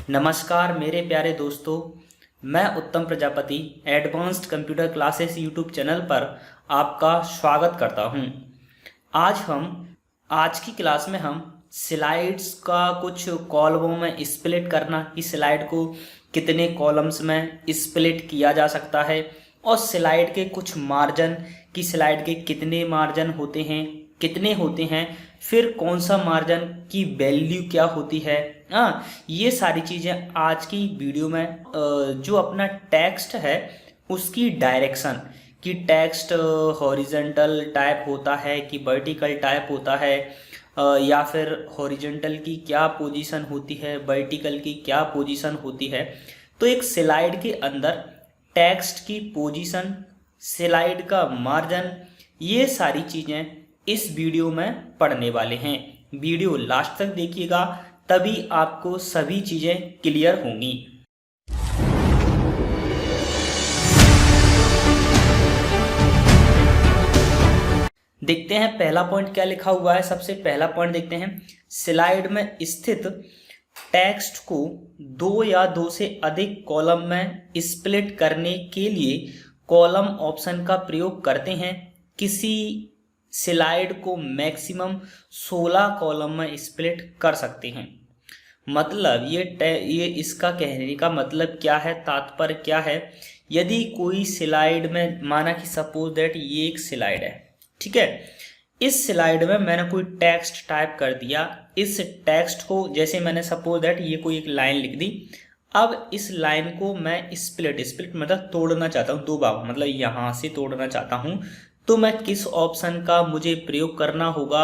नमस्कार मेरे प्यारे दोस्तों, मैं उत्तम Prajapati advanced computer classes YouTube channel पर आपका स्वागत करता हूं। आज की क्लास में हम स्लाइड्स का कुछ कॉलमों में स्प्लिट करना कि स्लाइड को कितने कॉलम्स में स्प्लिट किया जा सकता है और स्लाइड के कुछ मार्जिन कि स्लाइड के कितने मार्जिन होते हैं, कितने होते हैं, फिर कौन सा मार्जिन की वैल्यू क्या होती है। ये सारी चीज़ें आज की वीडियो में जो अपना टेक्स्ट है उसकी डायरेक्शन कि टेक्स्ट हॉरिजॉन्टल टाइप होता है कि वर्टिकल टाइप होता है, या फिर हॉरिजॉन्टल की क्या पोजीशन होती है, वर्टिकल की क्या पोजीशन होती है। तो एक स्लाइड के अंदर टेक्स्ट की पोजीशन, स्लाइड का मार्जिन, ये सारी चीज़ें इस वीडियो में पढ़ने वाले हैं। वीडियो लास्ट तक देखिएगा तभी आपको सभी चीज़ें क्लियर होंगी। देखते हैं पहला पॉइंट क्या लिखा हुआ है। सबसे पहला पॉइंट देखते हैं, स्लाइड में स्थित टेक्स्ट को दो या दो से अधिक कॉलम में स्प्लिट करने के लिए कॉलम ऑप्शन का प्रयोग करते हैं। किसी स्लाइड को मैक्सिमम 16 कॉलम में स्प्लिट कर सकते हैं। मतलब ये इसका कहने का मतलब क्या है, तात्पर्य क्या है। यदि कोई स्लाइड में, माना कि सपोज दैट ये एक स्लाइड है, ठीक है, इस स्लाइड में मैंने कोई टेक्स्ट टाइप कर दिया। इस टेक्स्ट को जैसे मैंने सपोज दैट ये कोई एक लाइन लिख दी। अब इस लाइन को मैं स्प्लिट मतलब तोड़ना चाहता हूँ दो भाग, मतलब यहाँ से तोड़ना चाहता हूँ। तो मैं किस ऑप्शन का मुझे प्रयोग करना होगा?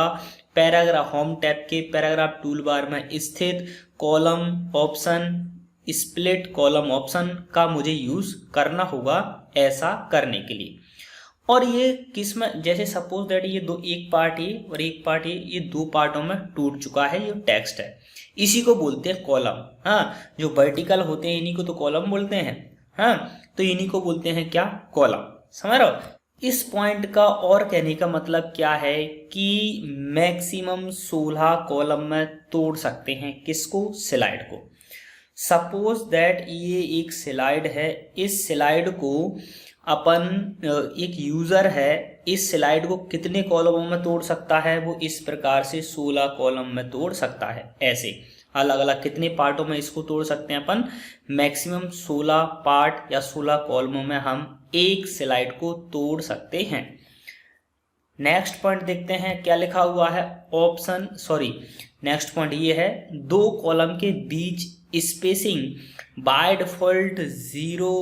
पैराग्राफ, होम टैब के पैराग्राफ टूल बार में स्थित column option, split column option का मुझे यूज करना होगा ऐसा करने के लिए। और ये किस में, जैसे सपोज दैट ये दो, एक पार्ट ये और एक पार्ट ये दो पार्टों में टूट चुका है, ये टेक्स्ट है, इसी को बोलते हैं कॉलम। जो वर्टिकल होते हैं इन्हीं को तो कॉलम बोलते हैं। तो इन्हीं को बोलते हैं क्या? कॉलम। समझ रहे हो? इस पॉइंट का और कहने का मतलब क्या है कि मैक्सिमम 16 कॉलम में तोड़ सकते हैं किसको? स्लाइड को। सपोज दैट ये एक स्लाइड है, इस स्लाइड को अपन, एक यूजर है, इस स्लाइड को कितने कॉलमों में तोड़ सकता है? वो इस प्रकार से 16 कॉलम में तोड़ सकता है। ऐसे अलग अलग कितने पार्टों में इसको तोड़ सकते हैं अपन? मैक्सिमम 16 पार्ट या 16 कॉलमों में हम एक स्लाइड को तोड़ सकते हैं। नेक्स्ट पॉइंट देखते हैं क्या लिखा हुआ है। नेक्स्ट पॉइंट ये है, दो कॉलम के बीच स्पेसिंग बाय डिफॉल्ट 0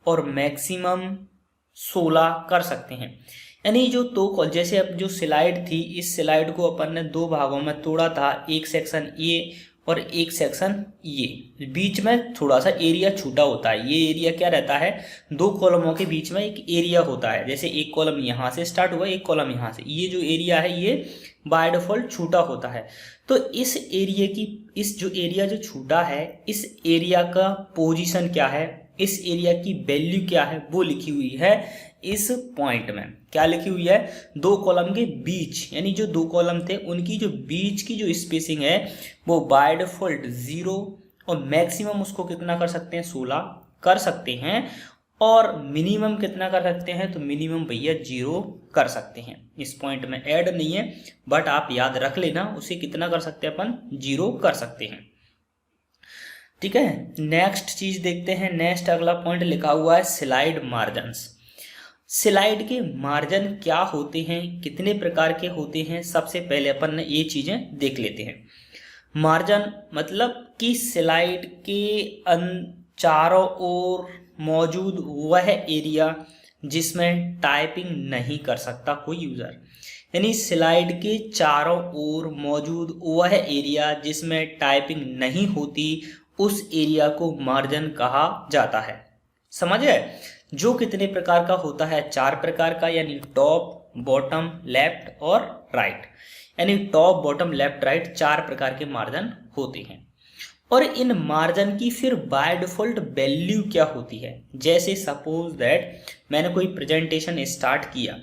और मैक्सिमम 16 कर सकते हैं। यानी जो दो, जैसे अब जो स्लाइड थी, इस स्लाइड को अपन ने दो भागों में तोड़ा था, एक सेक्शन ये और एक सेक्शन ये, बीच में थोड़ा सा एरिया छूटा होता है। ये एरिया क्या रहता है? दो कॉलमों के बीच में एक एरिया होता है। जैसे एक कॉलम यहाँ से स्टार्ट हुआ, एक कॉलम यहाँ से, ये जो एरिया है ये बाय डिफॉल्ट छूटा होता है। तो इस एरिया की, इस जो एरिया जो छूटा है, इस एरिया का पोजीशन क्या है, इस एरिया की वैल्यू क्या है, वो लिखी हुई है इस पॉइंट में। क्या लिखी हुई है? दो कॉलम के बीच, यानी जो दो कॉलम थे उनकी जो बीच की जो स्पेसिंग है वो बाय डिफॉल्ट 0 और मैक्सिमम उसको कितना कर सकते हैं? 16 कर सकते हैं। और मिनिमम कितना कर सकते हैं? तो मिनिमम भैया 0 कर सकते हैं। इस पॉइंट में ऐड नहीं है, बट आप याद रख लेना, उसे कितना कर सकते हैं अपन? 0 कर सकते हैं। ठीक है, नेक्स्ट चीज देखते हैं। नेक्स्ट अगला पॉइंट लिखा हुआ है स्लाइड मार्जिन्स। स्लाइड के मार्जिन क्या होते हैं, कितने प्रकार के होते हैं? सबसे पहले अपन ने ये चीजें देख लेते हैं। मार्जिन मतलब कि स्लाइड के चारों ओर मौजूद वह एरिया जिसमें टाइपिंग नहीं कर सकता कोई यूजर। यानी स्लाइड के चारों ओर मौजूद वह एरिया जिसमें टाइपिंग नहीं होती, उस एरिया को मार्जिन कहा जाता है। समझे? जो कितने प्रकार का होता है? 4 प्रकार का, यानी टॉप, बॉटम, लेफ्ट और राइट। यानी टॉप, बॉटम, लेफ्ट, राइट 4 प्रकार के मार्जिन होते हैं। और इन मार्जिन की फिर बाय डिफॉल्ट वैल्यू क्या होती है? जैसे सपोज दैट मैंने कोई प्रेजेंटेशन स्टार्ट किया,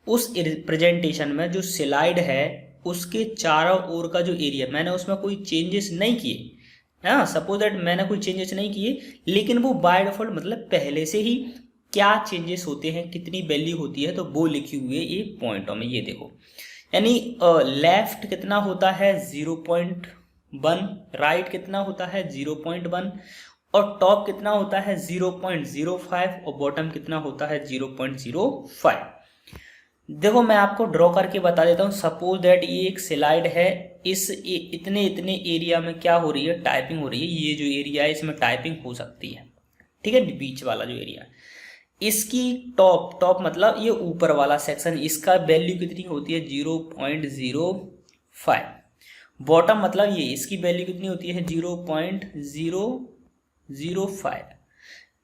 उस प्रेजेंटेशन में जो स्लाइड है उसके चारों ओर का जो एरिया, मैंने उसमें कोई चेंजेस नहीं किए, हाँ, सपोज दैट मैंने कोई चेंजेस नहीं किए, लेकिन वो बाय डिफॉल्ट मतलब पहले से ही क्या चेंजेस होते हैं, कितनी वैल्यू होती है, तो वो लिखी हुई है ये पॉइंटों में। ये देखो, यानी लेफ्ट कितना होता है 0.1, राइट कितना होता है 0.1, और टॉप कितना होता है 0.05, और बॉटम कितना होता है 0.05। देखो मैं आपको ड्रॉ करके बता देता हूँ। सपोज दैट ये एक स्लाइड है, इतने इतने एरिया में क्या हो रही है, टाइपिंग हो रही है। ये जो एरिया है इसमें टाइपिंग हो सकती है, ठीक है। बीच वाला जो एरिया, इसकी टॉप टॉप मतलब ये ऊपर वाला सेक्शन, इसका वैल्यू कितनी होती है 0.05। बॉटम मतलब ये, इसकी वैल्यू कितनी होती है 0.005।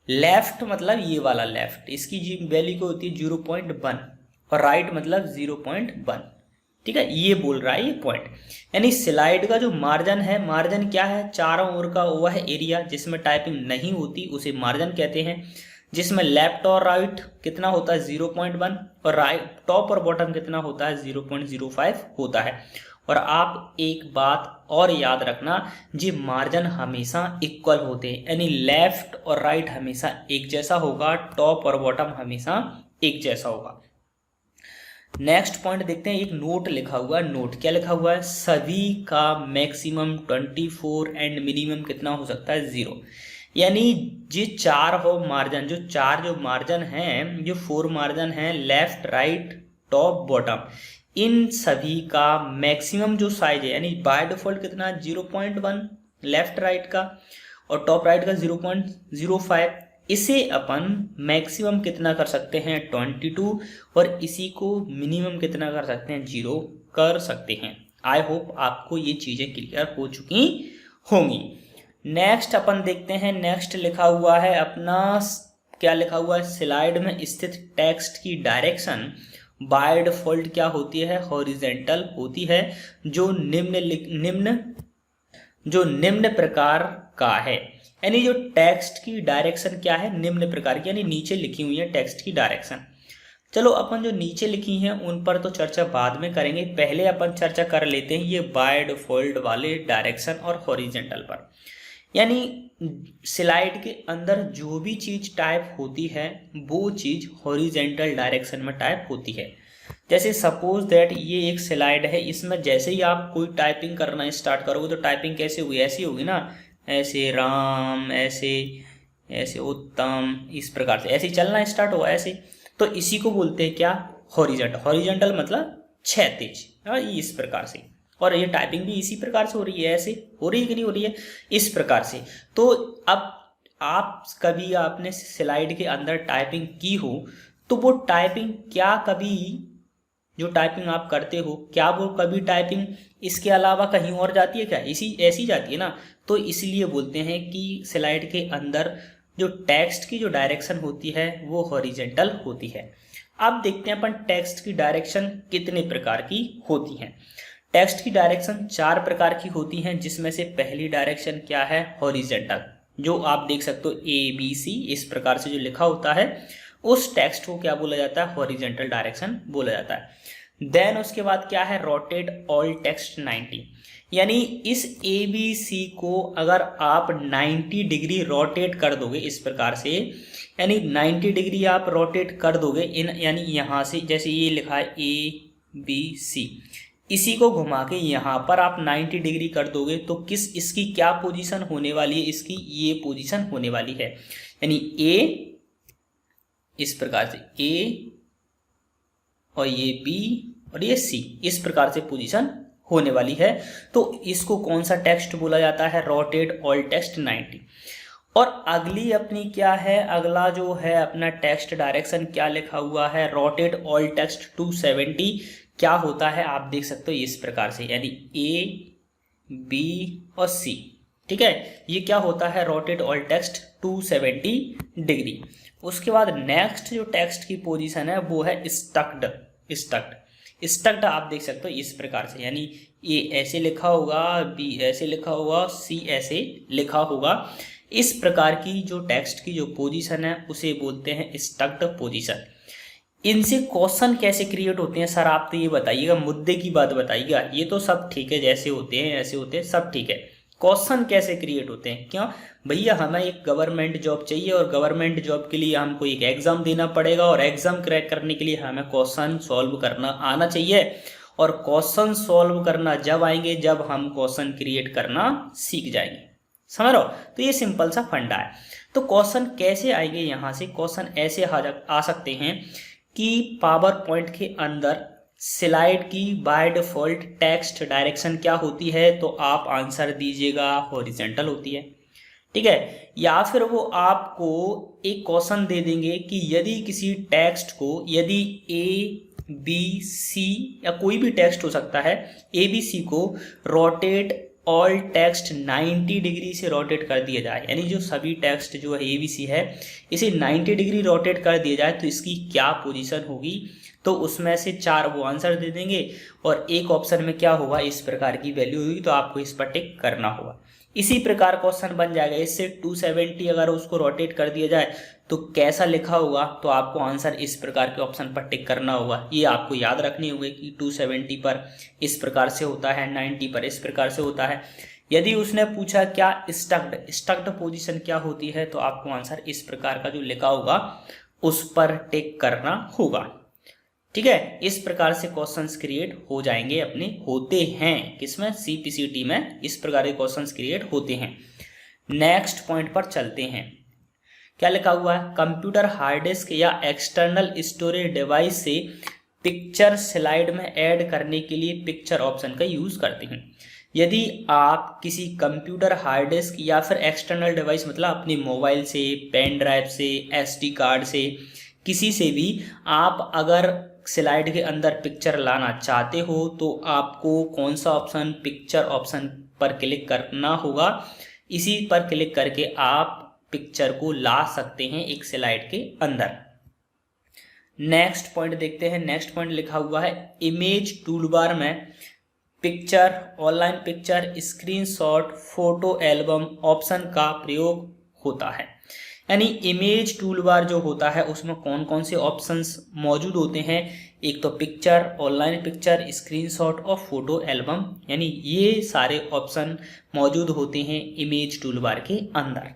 लेफ्ट मतलब ये वाला लेफ्ट, इसकी वैल्यू क्या होती है 0.1, और राइट मतलब 0.1, ठीक है। ये बोल रहा है ये पॉइंट। यानी स्लाइड का जो मार्जिन है, मार्जिन क्या है, चारों ओर का वह एरिया जिसमें टाइपिंग नहीं होती उसे मार्जिन कहते हैं। जिसमें लेफ्ट और राइट कितना होता है 0.1, और राइट टॉप और बॉटम कितना होता है 0.05 होता है। और आप एक बात और याद रखना, जी मार्जिन हमेशा इक्वल होते हैं, यानी लेफ्ट और राइट हमेशा एक जैसा होगा, टॉप और बॉटम हमेशा एक जैसा होगा। नेक्स्ट पॉइंट देखते हैं, एक नोट लिखा हुआ है। नोट क्या लिखा हुआ है, सभी का मैक्सिमम 24 एंड मिनिमम कितना हो सकता है 0। यानी ये चार हो मार्जिन, जो मार्जिन हैं, जो 4 मार्जिन हैं, लेफ्ट राइट टॉप बॉटम, इन सभी का मैक्सिमम जो साइज है, यानी बाय डिफॉल्ट कितना 0.1 लेफ्ट राइट का, और टॉप राइट का 0.05। इसे अपन मैक्सिमम कितना कर सकते हैं 22, और इसी को मिनिमम कितना कर सकते हैं 0 कर सकते हैं। आई होप आपको ये चीज़ें क्लियर हो चुकी होंगी। नेक्स्ट अपन देखते हैं, नेक्स्ट लिखा हुआ है अपना, क्या लिखा हुआ है, स्लाइड में स्थित टेक्स्ट की डायरेक्शन बाय डिफॉल्ट क्या होती है, हॉरिजेंटल होती है, जो निम्न प्रकार का है। यानी जो टेक्स्ट की डायरेक्शन क्या है, निम्न प्रकार की, यानी नीचे लिखी हुई है टेक्स्ट की डायरेक्शन। चलो अपन जो नीचे लिखी हैं उन पर तो चर्चा बाद में करेंगे, पहले अपन चर्चा कर लेते हैं ये बाय डिफॉल्ट वाले डायरेक्शन और हॉरिजेंटल पर। यानी स्लाइड के अंदर जो भी चीज टाइप होती है वो चीज हॉरिजेंटल डायरेक्शन में टाइप होती है। जैसे सपोज दैट ये एक स्लाइड है, इसमें जैसे ही आप कोई टाइपिंग करना स्टार्ट करोगे तो टाइपिंग कैसे होगी, ऐसी होगी ना, ऐसे राम, ऐसे ऐसे उत्तम, इस प्रकार से ऐसे चलना स्टार्ट हुआ ऐसे। तो इसी को बोलते हैं क्या, हॉरिजेंटल। हॉरिजेंटल मतलब क्षैतिज, इस प्रकार से। और ये टाइपिंग भी इसी प्रकार से हो रही है, ऐसे हो रही है कि नहीं हो रही है, इस प्रकार से। तो अब आप कभी आपने स्लाइड के अंदर टाइपिंग की हो तो वो टाइपिंग क्या कभी, जो टाइपिंग आप करते हो क्या वो कभी टाइपिंग इसके अलावा कहीं और जाती है क्या, इसी ऐसी जाती है ना। तो इसलिए बोलते हैं कि स्लाइड के अंदर जो टेक्स्ट की जो डायरेक्शन होती है वो हॉरिजेंटल होती है। अब देखते हैं अपन टेक्स्ट की डायरेक्शन कितने प्रकार की होती हैं। टेक्स्ट की डायरेक्शन 4 प्रकार की होती हैं, जिसमें से पहली डायरेक्शन क्या है, हॉरिजेंटल। जो आप देख सकते हो ABC इस प्रकार से जो लिखा होता है उस टेक्स्ट को क्या बोला जाता है, हॉरिजेंटल डायरेक्शन बोला जाता है। देन उसके बाद क्या है, रोटेट ऑल टेक्स्ट 90। यानी इस ABC को अगर आप 90 डिग्री रोटेट कर दोगे इस प्रकार से, यानी 90 डिग्री आप रोटेट कर दोगे इन, यानी यहाँ से जैसे ये लिखा है ABC, इसी को घुमा के यहाँ पर आप 90 डिग्री कर दोगे तो इसकी क्या पोजीशन होने वाली है, इसकी ये पोजीशन होने वाली है। यानी A इस प्रकार से, A और ये B और ये C, इस प्रकार से पोजीशन होने वाली है। तो इसको कौन सा टेक्स्ट बोला जाता है, रोटेट ऑल टेक्स्ट 90। और अगली अपनी क्या है, अगला जो है अपना टेक्स्ट डायरेक्शन क्या लिखा हुआ है, रोटेट ऑल टेक्स्ट 270। क्या होता है आप देख सकते हो इस प्रकार से, यानी A B और C, ठीक है। ये क्या होता है, रोटेट ऑल टेक्स्ट 270 डिग्री। उसके बाद नेक्स्ट जो टेक्स्ट की पोजीशन है वो है स्टक्ड आप देख सकते हो इस प्रकार से, यानी A ऐसे लिखा होगा, B ऐसे लिखा होगा, C ऐसे लिखा होगा। इस प्रकार की जो टेक्स्ट की जो पोजीशन है उसे बोलते हैं स्टक्ड पोजीशन। इनसे क्वेश्चन कैसे क्रिएट होते हैं सर, आप तो ये बताइएगा, मुद्दे की बात बताइएगा। ये तो सब ठीक है, जैसे होते हैं ऐसे होते हैं, सब ठीक है। क्वेश्चन कैसे क्रिएट होते हैं, क्यों भैया हमें एक गवर्नमेंट जॉब चाहिए और गवर्नमेंट जॉब के लिए हमको एक एग्जाम देना पड़ेगा और एग्जाम क्रैक करने के लिए हमें क्वेश्चन सॉल्व करना आना चाहिए और क्वेश्चन सॉल्व करना जब आएंगे जब हम क्वेश्चन क्रिएट करना सीख जाएंगे। समझ रहे हो? तो ये सिंपल सा फंडा है। तो क्वेश्चन कैसे आएंगे, यहाँ से क्वेश्चन ऐसे आ सकते हैं कि पावर पॉइंट के अंदर स्लाइड की बाय डिफॉल्ट टेक्स्ट डायरेक्शन क्या होती है, तो आप आंसर दीजिएगा हॉरिजॉन्टल होती है, ठीक है। या फिर वो आपको एक क्वेश्चन दे देंगे कि यदि किसी टेक्स्ट को, यदि ABC या कोई भी टेक्स्ट हो सकता है, ABC को रोटेट ऑल टेक्स्ट 90 डिग्री से रोटेट कर दिया जाए, यानी जो सभी टेक्स्ट जो है ABC है इसे 90 डिग्री रोटेट कर दिया जाए तो इसकी क्या पोजीशन होगी, तो उसमें से 4 वो आंसर दे देंगे और एक ऑप्शन में क्या होगा, इस प्रकार की वैल्यू होगी, तो आपको इस पर टिक करना होगा। इसी प्रकार क्वेश्चन बन जाएगा। इससे 270 अगर उसको रोटेट कर दिया जाए तो कैसा लिखा होगा, तो आपको आंसर इस प्रकार के ऑप्शन पर टिक करना होगा। ये आपको याद रखनी होगी कि 270 पर इस प्रकार से होता है, 90 पर इस प्रकार से होता है। यदि उसने पूछा क्या स्टक्ड पोजीशन क्या होती है, तो आपको आंसर इस प्रकार का जो लिखा होगा उस पर टिक करना होगा, ठीक है। इस प्रकार से क्वेश्चंस क्रिएट हो जाएंगे अपने, होते हैं किसमें, CPCT में इस प्रकार के क्वेश्चंस क्रिएट होते हैं। नेक्स्ट पॉइंट पर चलते हैं। क्या लिखा हुआ है, कंप्यूटर हार्ड डिस्क या एक्सटर्नल स्टोरेज डिवाइस से पिक्चर स्लाइड में ऐड करने के लिए पिक्चर ऑप्शन का यूज करते हैं। यदि आप किसी कंप्यूटर हार्ड डिस्क या फिर एक्सटर्नल डिवाइस मतलब अपने मोबाइल से, पेन ड्राइव से, SD कार्ड से, किसी से भी आप अगर स्लाइड के अंदर पिक्चर लाना चाहते हो तो आपको कौन सा ऑप्शन, पिक्चर ऑप्शन पर क्लिक करना होगा। इसी पर क्लिक करके आप पिक्चर को ला सकते हैं एक स्लाइड के अंदर। नेक्स्ट पॉइंट देखते हैं। नेक्स्ट पॉइंट लिखा हुआ है इमेज टूलबार में picture, online picture, screenshot, photo album option का प्रयोग होता है। यानी इमेज टूलबार जो होता है उसमें कौन कौन से ऑप्शंस मौजूद होते हैं, एक तो पिक्चर, ऑनलाइन पिक्चर, स्क्रीनशॉट और फोटो एल्बम, यानी ये सारे ऑप्शन मौजूद होते हैं इमेज टूलबार के अंदर।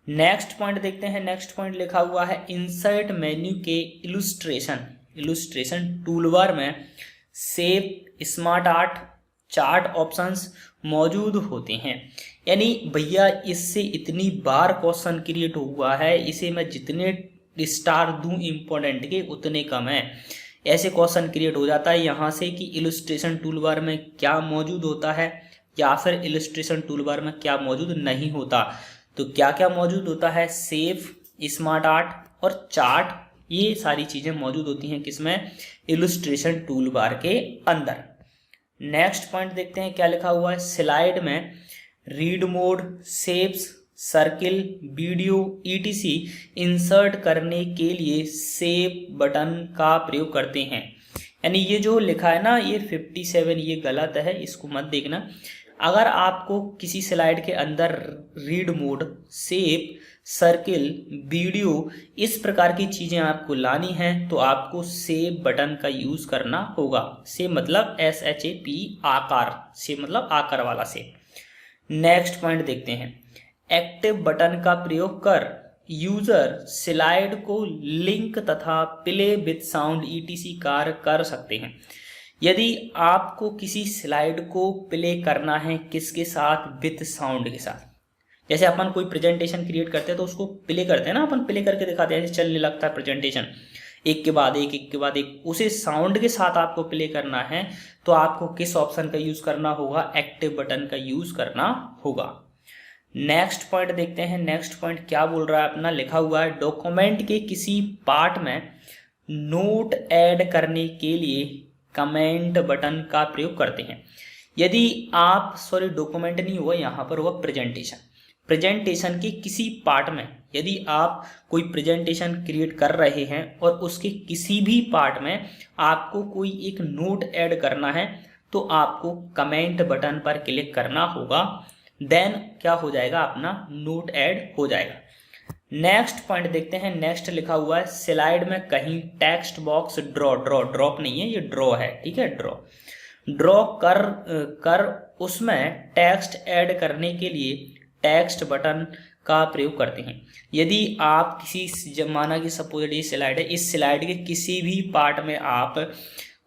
नेक्स्ट पॉइंट देखते हैं। नेक्स्ट पॉइंट लिखा हुआ है इंसर्ट मेन्यू के इलुस्ट्रेशन टूलबार में shape, smart art, chart options मौजूद होते हैं। यानी भैया इससे इतनी बार क्वेश्चन क्रिएट हुआ है, इसे मैं जितने स्टार दूं इम्पोर्टेंट के उतने कम है। ऐसे क्वेश्चन क्रिएट हो जाता है यहाँ से कि इलस्ट्रेशन टूलबार में क्या मौजूद होता है या फिर इलस्ट्रेशन टूलबार में क्या मौजूद नहीं होता। तो क्या क्या मौजूद होता है, सेफ, स्मार्ट आर्ट और चार्ट, ये सारी चीज़ें मौजूद होती हैं किसमें, इलस्ट्रेशन टूलबार के अंदर। नेक्स्ट पॉइंट देखते हैं क्या लिखा हुआ है स्लाइड में read mode, shapes, circle, video ETC insert करने के लिए शेप बटन का प्रयोग करते हैं। यानी ये जो लिखा है ना ये 57 ये गलत है, इसको मत देखना। अगर आपको किसी स्लाइड के अंदर read mode, shape, circle, video इस प्रकार की चीज़ें आपको लानी हैं तो आपको शेप बटन का यूज़ करना होगा। शेप मतलब SHAP आकार, शेप मतलब आकार वाला शेप। नेक्स्ट पॉइंट देखते हैं एक्टिव बटन का प्रयोग कर यूजर स्लाइड को लिंक तथा प्ले विद साउंड ETC कार्य कर सकते हैं। यदि आपको किसी स्लाइड को प्ले करना है किसके साथ, विद साउंड के साथ। जैसे अपन कोई प्रेजेंटेशन क्रिएट करते हैं तो उसको प्ले करते हैं ना, अपन प्ले करके दिखाते हैं, चलने लगता है प्रेजेंटेशन एक के बाद एक, एक के बाद एक, उसे साउंड के साथ आपको प्ले करना है तो आपको किस ऑप्शन का यूज करना होगा, एक्टिव बटन का यूज करना होगा। नेक्स्ट पॉइंट देखते हैं। नेक्स्ट पॉइंट क्या बोल रहा है अपना, लिखा हुआ है डॉक्यूमेंट के किसी पार्ट में नोट ऐड करने के लिए कमेंट बटन का प्रयोग करते हैं। यदि आप, सॉरी डॉक्यूमेंट नहीं हुआ यहाँ पर, हुआ प्रेजेंटेशन के किसी पार्ट में यदि आप कोई प्रेजेंटेशन क्रिएट कर रहे हैं और उसके किसी भी पार्ट में आपको कोई एक नोट ऐड करना है तो आपको कमेंट बटन पर क्लिक करना होगा, देन क्या हो जाएगा, अपना नोट ऐड हो जाएगा। नेक्स्ट पॉइंट देखते हैं। नेक्स्ट लिखा हुआ है स्लाइड में कहीं टेक्स्ट बॉक्स ड्रॉप नहीं है, ये ड्रॉ है, ठीक है, ड्रॉ कर उसमें टेक्स्ट ऐड करने के लिए टेक्स्ट बटन का प्रयोग करते हैं। यदि आप किसी माना कि सपोज ये स्लाइड है, इस स्लाइड के किसी भी पार्ट में आप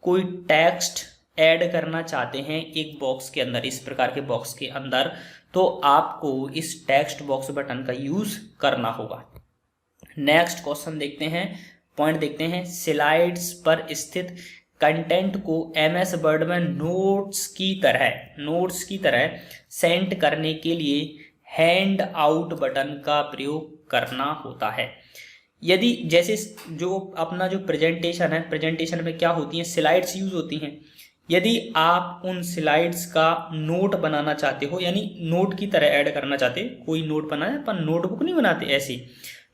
कोई टेक्स्ट ऐड करना चाहते हैं एक बॉक्स के अंदर, इस प्रकार के बॉक्स के अंदर, तो आपको इस टेक्स्ट बॉक्स बटन का यूज करना होगा। नेक्स्ट क्वेश्चन देखते हैं, पॉइंट देखते हैं। स्लाइड्स पर स्थित कंटेंट को एमएस वर्ड में नोट्स की तरह सेंड करने के लिए हैंड आउट बटन का प्रयोग करना होता है। यदि जैसे जो अपना जो प्रेजेंटेशन है, प्रेजेंटेशन में क्या होती हैं, स्लाइड्स यूज होती हैं। यदि आप उन स्लाइड्स का नोट बनाना चाहते हो, यानी नोट की तरह ऐड करना चाहते हो, कोई नोट बनाए पर नोटबुक नहीं बनाते, ऐसी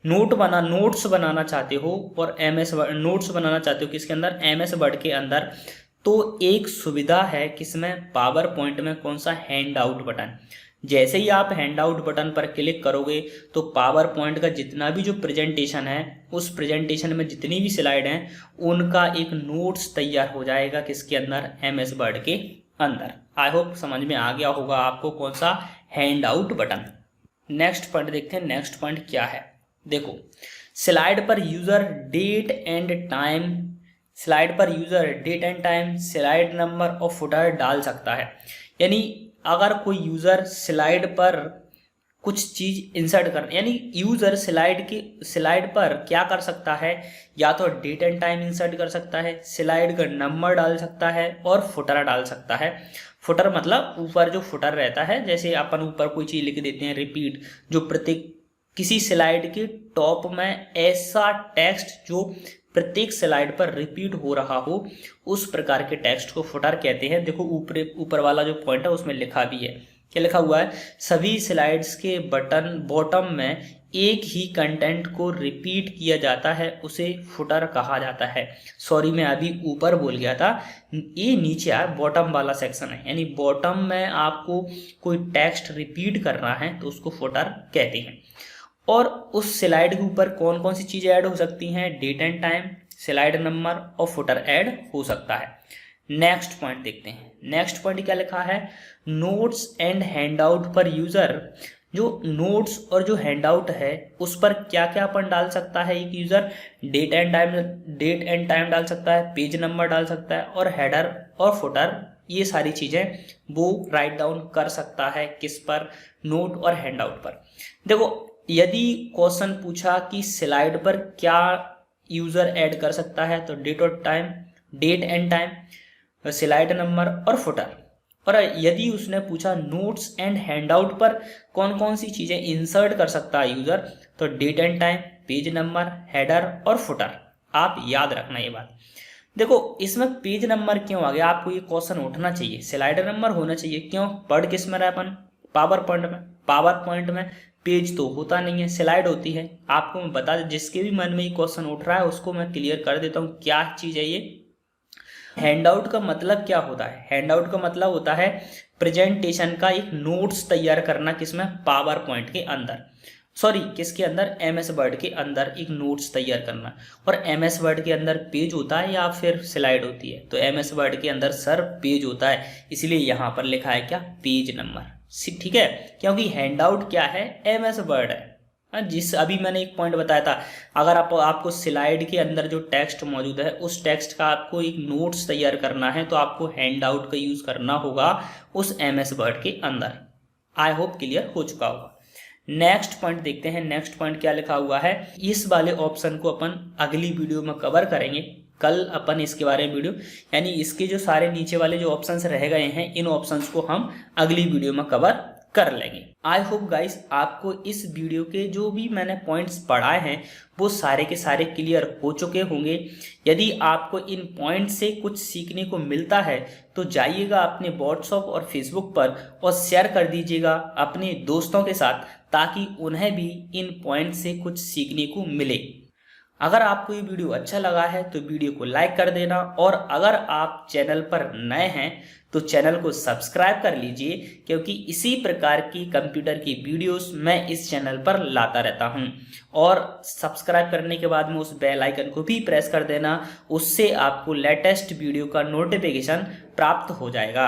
नोट्स बनाना चाहते हो और एमएस नोट्स बनाना चाहते हो किसके अंदर, एमएस वर्ड के अंदर, तो एक सुविधा है किसमें, पावर पॉइंट में। कौन सा, हैंड आउट बटन। जैसे ही आप हैंड आउट बटन पर क्लिक करोगे तो पावर पॉइंट का जितना भी जो प्रेजेंटेशन है, उस प्रेजेंटेशन में जितनी भी स्लाइड हैं, उनका एक नोट्स तैयार हो जाएगा किसके अंदर, एमएस वर्ड के अंदर। आई होप समझ में आ गया होगा आपको कौन सा handout button. Next point देखते हैं, नेक्स्ट पॉइंट क्या है। देखो, स्लाइड पर user date and time slide number और फुटर डाल सकता है। यानी अगर कोई यूजर स्लाइड पर कुछ चीज इंसर्ट कर, यानी यूजर स्लाइड पर क्या कर सकता है, या तो डेट एंड टाइम इंसर्ट कर सकता है, स्लाइड का नंबर डाल सकता है और फुटर डाल सकता है। फुटर मतलब ऊपर जो फुटर रहता है, जैसे अपन ऊपर कोई चीज लिख देते हैं रिपीट, जो प्रत्येक किसी स्लाइड के टॉप में ऐसा टेक्स्ट जो प्रत्येक स्लाइड पर रिपीट हो रहा हो, उस प्रकार के टेक्स्ट को फुटर कहते हैं। देखो ऊपर वाला जो पॉइंट है उसमें लिखा भी है, क्या लिखा हुआ है, सभी स्लाइड्स के बॉटम में एक ही कंटेंट को रिपीट किया जाता है, उसे फुटर कहा जाता है। सॉरी, मैं अभी ऊपर बोल गया था, ये नीचे आ बॉटम वाला सेक्शन है, यानी बॉटम में आपको कोई टेक्स्ट रिपीट करना है तो उसको फुटर कहते हैं। और उस स्लाइड के ऊपर कौन कौन सी चीजें ऐड हो सकती हैं, date and time, slide number और फुटर ऐड हो सकता है। नेक्स्ट पॉइंट देखते हैं, नेक्स्ट पॉइंट क्या लिखा है, नोट्स एंड हैंडआउट पर यूजर, जो नोट्स और जो हैंडआउट है उस पर क्या क्या अपन डाल सकता है एक यूजर, डेट एंड टाइम डाल सकता है, पेज नंबर डाल सकता है और हेडर और फुटर, ये सारी चीजें वो राइट डाउन कर सकता है किस पर, नोट और हैंडआउट पर। देखो, यदि क्वेश्चन पूछा कि स्लाइड पर क्या यूजर ऐड कर सकता है, तो date and time, slide number और फुटर। और यदि उसने पूछा नोट्स एंड हैंडआउट पर कौन कौन सी चीजें इंसर्ट कर सकता है यूजर, तो date and time, page number, header और फुटर। आप याद रखना ये बात। देखो, इसमें पेज नंबर क्यों आ गया, आपको ये क्वेश्चन उठना चाहिए, स्लाइड नंबर होना चाहिए, क्यों, पढ़ किस में रहा अपन, पावर पॉइंट में पेज तो होता नहीं है, स्लाइड होती है। आपको मैं बता दें, जिसके भी मन में ये क्वेश्चन उठ रहा है उसको मैं क्लियर कर देता हूँ क्या चीज है ये। हैंडआउट का मतलब क्या होता है, हैंडआउट का मतलब होता है प्रेजेंटेशन का एक नोट्स तैयार करना, किसमें, पावर पॉइंट के अंदर, सॉरी किसके अंदर, एमएस वर्ड के अंदर एक नोट्स तैयार करना। और एमएस वर्ड के अंदर पेज होता है या फिर स्लाइड होती है, तो एमएस वर्ड के अंदर सर पेज होता है, इसलिए यहाँ पर लिखा है क्या, पेज नंबर, ठीक है, क्योंकि हैंडआउट क्या है, एमएस वर्ड है। जिस अभी मैंने एक पॉइंट बताया था, अगर आपको स्लाइड के अंदर जो टेक्स्ट मौजूद है उस टेक्स्ट का आपको एक नोट्स तैयार करना है, तो आपको हैंडआउट का यूज करना होगा उस एमएस वर्ड के अंदर। आई होप क्लियर हो चुका होगा। नेक्स्ट पॉइंट देखते हैं, नेक्स्ट पॉइंट क्या लिखा हुआ है। इस वाले ऑप्शन को अपन अगली वीडियो में कवर करेंगे, कल अपन इसके बारे में वीडियो, यानी इसके जो सारे नीचे वाले जो ऑप्शंस रह गए हैं, इन ऑप्शंस को हम अगली वीडियो में कवर कर लेंगे। आई होप गाइस आपको इस वीडियो के जो भी मैंने पॉइंट्स पढ़ाए हैं वो सारे के सारे क्लियर हो चुके होंगे। यदि आपको इन पॉइंट्स से कुछ सीखने को मिलता है तो जाइएगा अपने व्हाट्सएप और फेसबुक पर और शेयर कर दीजिएगा अपने दोस्तों के साथ, ताकि उन्हें भी इन पॉइंट्स से कुछ सीखने को मिले। अगर आपको ये वीडियो अच्छा लगा है तो वीडियो को लाइक कर देना, और अगर आप चैनल पर नए हैं तो चैनल को सब्सक्राइब कर लीजिए, क्योंकि इसी प्रकार की कंप्यूटर की वीडियोस मैं इस चैनल पर लाता रहता हूं। और सब्सक्राइब करने के बाद में उस बेल आइकन को भी प्रेस कर देना, उससे आपको लेटेस्ट वीडियो का नोटिफिकेशन प्राप्त हो जाएगा।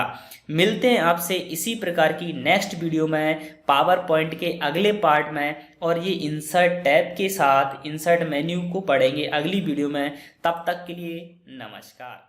मिलते हैं आपसे इसी प्रकार की नेक्स्ट वीडियो में पावर पॉइंट के अगले पार्ट में, और ये इंसर्ट टैब के साथ इंसर्ट मेन्यू को पढ़ेंगे अगली वीडियो में। तब तक के लिए नमस्कार।